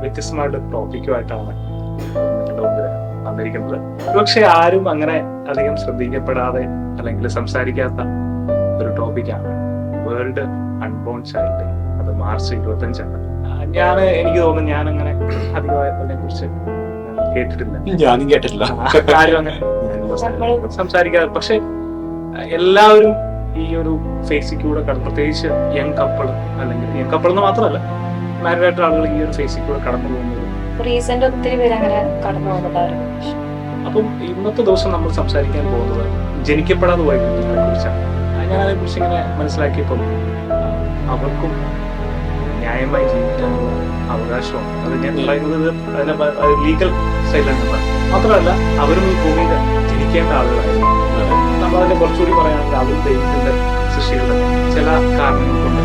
വ്യത്യസ്തമായിട്ട് ടോപ്പിക്കുമായിട്ടാണ് നിങ്ങളുടെ മുമ്പിൽ വന്നിരിക്കുന്നത്. ഒരുപക്ഷെ ആരും അങ്ങനെ അധികം ശ്രദ്ധിക്കപ്പെടാതെ അല്ലെങ്കിൽ സംസാരിക്കാത്ത ഒരു ടോപ്പിക്കാണ് വേൾഡ് അൺബോൺ ചൈൽഡ്. അത് മാർച്ച് 25. എനിക്ക് തോന്നുന്നു ഞാനങ്ങനെ അധികമായി അതിനെ കുറിച്ച് കേട്ടിട്ടില്ല, ഞാനും കേട്ടിട്ടില്ല, ആരും അങ്ങനെ സംസാരിക്കാതെ. പക്ഷെ എല്ലാവരും ഈ ഒരു ഫേസിൽ കൂടെ പ്രത്യേകിച്ച് യങ് കപ്പിൾ, അല്ലെങ്കിൽ യങ് കപ്പിൾ എന്ന് മാത്രമല്ല മാരീഡ് ആയിട്ടുള്ള ആളുകൾ ഈ ഒരു ഫേസിൽ കൂടെ കടന്നു പോകുന്നത്. റീസെന്റ് ഒത്തിരി പേര് അങ്ങനെ കടന്നു പോകുന്നുണ്ടായിരുന്നു. അപ്പം ഇന്നത്തെ ദിവസം നമ്മൾ സംസാരിക്കാൻ പോകുന്നത് ജനിക്കപ്പെടാതെ പോയ കുഞ്ഞുങ്ങളെ കുറിച്ചാണ്. ഞാൻ അതേക്കുറിച്ച് ഇങ്ങനെ മനസ്സിലാക്കിയപ്പം അവർക്കും ന്യായമായി ജീവിക്കാനുള്ള അവകാശമാണ്. അത് ഞാൻ പറയുന്നത് അതിനെ ലീഗൽ സൈഡിലാണ്. മാത്രമല്ല അവരും ഈ ഭൂമിയിൽ ജനിക്കേണ്ട ആളുകളായിരുന്നു. നമ്മളതിനെ കുറച്ചുകൂടി പറയുകയാണെങ്കിൽ അവരും ദൈവത്തിന്റെ സൃഷ്ടികളുടെ ചില കാരണങ്ങൾ കൊണ്ട്